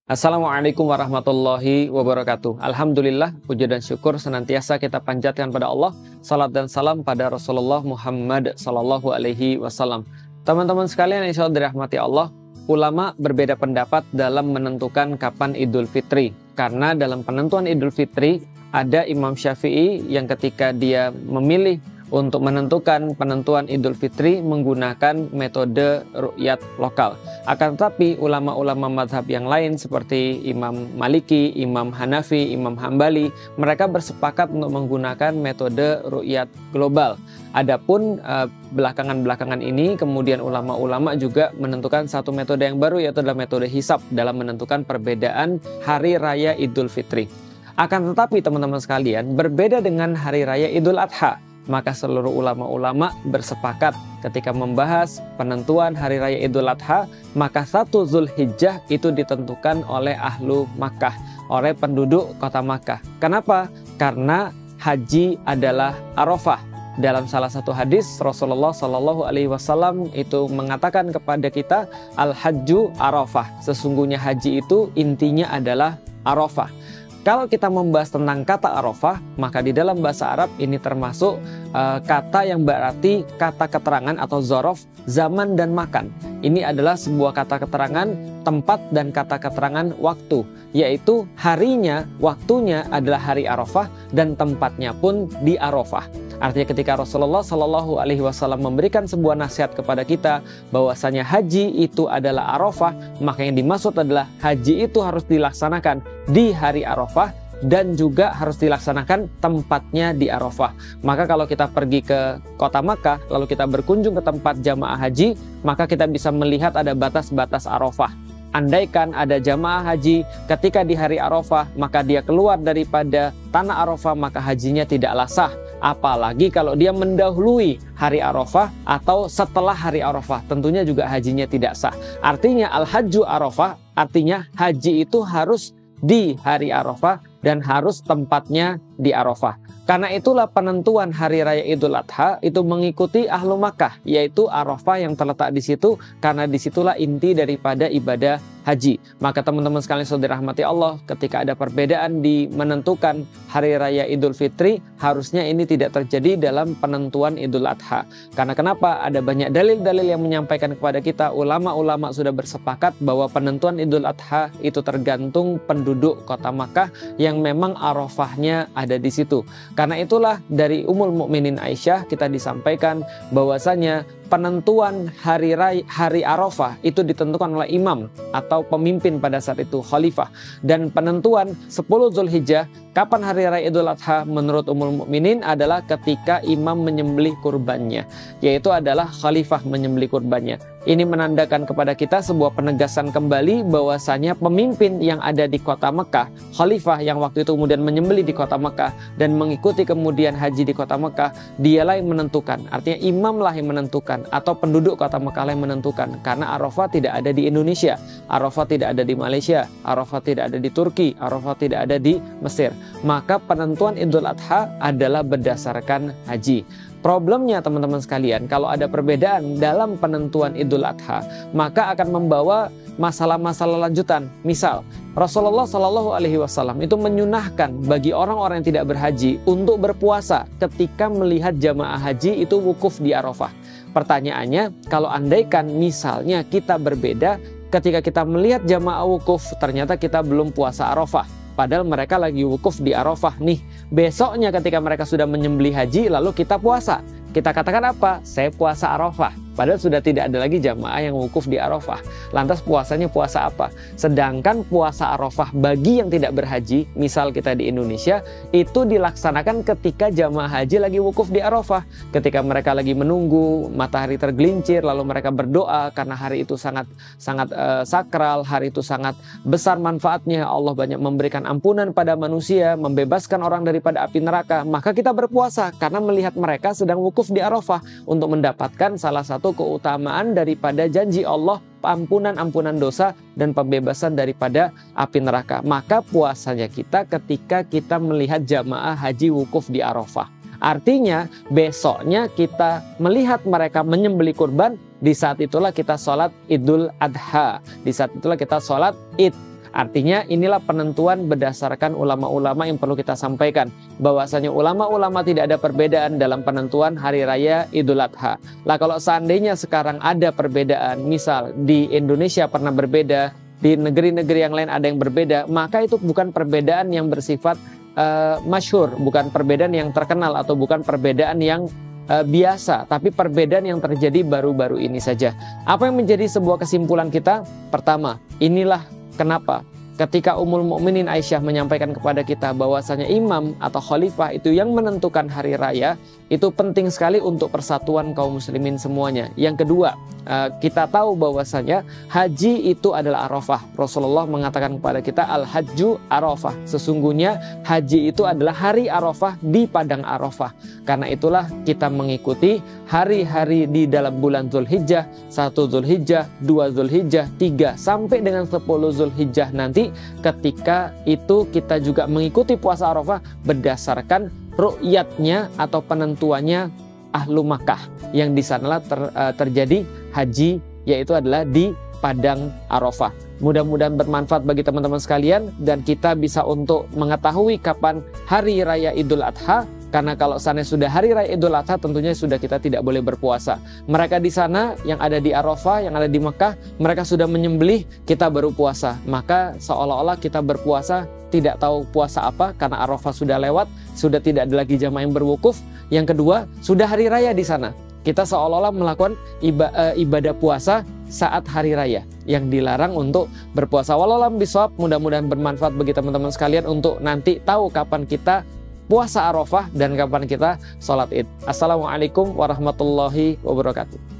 Assalamualaikum warahmatullahi wabarakatuh. Alhamdulillah, puji dan syukur senantiasa kita panjatkan pada Allah. Salat dan salam pada Rasulullah Muhammad Sallallahu Alaihi Wasallam. Teman-teman sekalian yang insya Allah dirahmati Allah, ulama berbeda pendapat dalam menentukan kapan Idul Fitri. Karena dalam penentuan Idul Fitri, ada Imam Syafi'i yang ketika dia memilih untuk menentukan penentuan Idul Fitri menggunakan metode ru'yat lokal. Akan tetapi ulama-ulama madhab yang lain seperti Imam Maliki, Imam Hanafi, Imam Hambali, mereka bersepakat untuk menggunakan metode ru'yat global. Adapun belakangan-belakangan ini kemudian ulama-ulama juga menentukan satu metode yang baru, yaitu adalah metode hisab dalam menentukan perbedaan Hari Raya Idul Fitri. Akan tetapi teman-teman sekalian, berbeda dengan Hari Raya Idul Adha, maka seluruh ulama-ulama bersepakat ketika membahas penentuan Hari Raya Idul Adha, maka 1 Zulhijjah itu ditentukan oleh ahlu Makkah, oleh penduduk kota Makkah. Kenapa? Karena haji adalah Arafah. Dalam salah satu hadis Rasulullah Shallallahu Alaihi Wasallam itu mengatakan kepada kita, Al-Hajju Arafah. Sesungguhnya haji itu intinya adalah Arafah. Kalau kita membahas tentang kata Arafah, maka di dalam bahasa Arab ini termasuk kata yang berarti kata keterangan atau zorof, zaman dan makan. Ini adalah sebuah kata keterangan tempat dan kata keterangan waktu, yaitu harinya, waktunya adalah hari Arafah dan tempatnya pun di Arafah. Artinya ketika Rasulullah Shallallahu Alaihi Wasallam memberikan sebuah nasihat kepada kita bahwasanya haji itu adalah Arafah, maka yang dimaksud adalah haji itu harus dilaksanakan di hari Arafah dan juga harus dilaksanakan tempatnya di Arafah. Maka kalau kita pergi ke kota Makkah, lalu kita berkunjung ke tempat jamaah haji, maka kita bisa melihat ada batas-batas Arafah. Andaikan ada jamaah haji ketika di hari Arafah, maka dia keluar daripada tanah Arafah, maka hajinya tidaklah sah. Apalagi kalau dia mendahului hari Arafah atau setelah hari Arafah, tentunya juga hajinya tidak sah. Artinya Al-Hajju Arafah, artinya haji itu harus di hari Arafah dan harus tempatnya di Arafah. Karena itulah penentuan Hari Raya Idul Adha itu mengikuti ahlu Makkah, yaitu Arafah yang terletak di situ, karena disitulah inti daripada ibadah haji. Maka teman-teman sekalian saudara rahmati Allah, ketika ada perbedaan di menentukan Hari Raya Idul Fitri, harusnya ini tidak terjadi dalam penentuan Idul Adha. Karena kenapa? Ada banyak dalil-dalil yang menyampaikan kepada kita, ulama-ulama sudah bersepakat bahwa penentuan Idul Adha itu tergantung penduduk kota Makkah yang memang Arafahnya ada di situ. Karena itulah dari Ummul Mukminin Aisyah kita disampaikan bahwasanya penentuan hari Arafah itu ditentukan oleh imam atau pemimpin pada saat itu, khalifah. Dan penentuan 10 Zulhijjah, kapan hari raya Idul Adha menurut Ummul Mukminin adalah ketika imam menyembelih kurbannya, yaitu adalah khalifah menyembelih kurbannya. Ini menandakan kepada kita sebuah penegasan kembali bahwasanya pemimpin yang ada di kota Mekah, khalifah yang waktu itu kemudian menyembelih di kota Mekah dan mengikuti kemudian haji di kota Mekah, dialah yang menentukan. Artinya imamlah yang menentukan atau penduduk kota Mekah yang menentukan. Karena Arafah tidak ada di Indonesia, Arafah tidak ada di Malaysia, Arafah tidak ada di Turki, Arafah tidak ada di Mesir. Maka penentuan Idul Adha adalah berdasarkan haji. Problemnya teman-teman sekalian, kalau ada perbedaan dalam penentuan Idul Adha, maka akan membawa masalah-masalah lanjutan. Misal, Rasulullah Shallallahu Alaihi Wasallam itu menyunahkan bagi orang-orang yang tidak berhaji untuk berpuasa ketika melihat jamaah haji itu wukuf di Arafah. Pertanyaannya, kalau andaikan misalnya kita berbeda, ketika kita melihat jamaah wukuf, ternyata kita belum puasa Arafah. Padahal mereka lagi wukuf di Arafah nih. Besoknya ketika mereka sudah menyembelih haji, lalu kita puasa. Kita katakan apa? Saya puasa Arafah. Padahal sudah tidak ada lagi jamaah yang wukuf di Arafah. Lantas puasanya puasa apa? Sedangkan puasa Arafah bagi yang tidak berhaji, misal kita di Indonesia, itu dilaksanakan ketika jamaah haji lagi wukuf di Arafah. Ketika mereka lagi menunggu matahari tergelincir, lalu mereka berdoa karena hari itu sangat sakral, hari itu sangat besar manfaatnya. Allah banyak memberikan ampunan pada manusia, membebaskan orang daripada api neraka. Maka kita berpuasa karena melihat mereka sedang wukuf di Arafah untuk mendapatkan salah satu keutamaan daripada janji Allah, ampunan dosa dan pembebasan daripada api neraka. Maka puasanya kita ketika kita melihat jamaah haji wukuf di Arafah. Artinya besoknya kita melihat mereka menyembelih kurban, di saat itulah kita sholat Idul Adha, di saat itulah kita sholat Id. Artinya inilah penentuan berdasarkan ulama-ulama yang perlu kita sampaikan. Bahwasanya ulama-ulama tidak ada perbedaan dalam penentuan hari raya Idul Adha. Lah kalau seandainya sekarang ada perbedaan, misal di Indonesia pernah berbeda, di negeri-negeri yang lain ada yang berbeda, maka itu bukan perbedaan yang bersifat masyhur, bukan perbedaan yang terkenal atau bukan perbedaan yang biasa, tapi perbedaan yang terjadi baru-baru ini saja. Apa yang menjadi sebuah kesimpulan kita? Pertama, inilah kenapa ketika Ummul Mukminin Aisyah menyampaikan kepada kita bahwasanya imam atau khalifah itu yang menentukan hari raya, itu penting sekali untuk persatuan kaum muslimin semuanya. Yang kedua, kita tahu bahwasanya haji itu adalah Arafah. Rasulullah mengatakan kepada kita, al-hajju Arafah. Sesungguhnya haji itu adalah hari Arafah di padang Arafah. Karena itulah kita mengikuti hari-hari di dalam bulan Zulhijjah, 1 Zulhijjah, 2 Zulhijjah, 3 sampai dengan 10 Zulhijjah nanti. Ketika itu kita juga mengikuti puasa Arafah berdasarkan ru'yatnya atau penentuannya Ahlu Makkah, yang di sanalah terjadi haji, yaitu adalah di padang Arafah. Mudah-mudahan bermanfaat bagi teman-teman sekalian dan kita bisa untuk mengetahui kapan hari raya Idul Adha. Karena kalau sana sudah hari raya Idul Adha, tentunya sudah kita tidak boleh berpuasa. Mereka di sana yang ada di Arafah, yang ada di Mekah, mereka sudah menyembelih, kita baru puasa. Maka seolah-olah kita berpuasa tidak tahu puasa apa, karena Arafah sudah lewat, sudah tidak ada lagi jamaah yang berwukuf. Yang kedua, sudah hari raya di sana. Kita seolah-olah melakukan ibadah puasa saat hari raya, yang dilarang untuk berpuasa. Wallahu a'lam bishawab. Mudah-mudahan bermanfaat bagi teman-teman sekalian untuk nanti tahu kapan kita puasa Arafah dan kapan kita sholat Id. Assalamualaikum warahmatullahi wabarakatuh.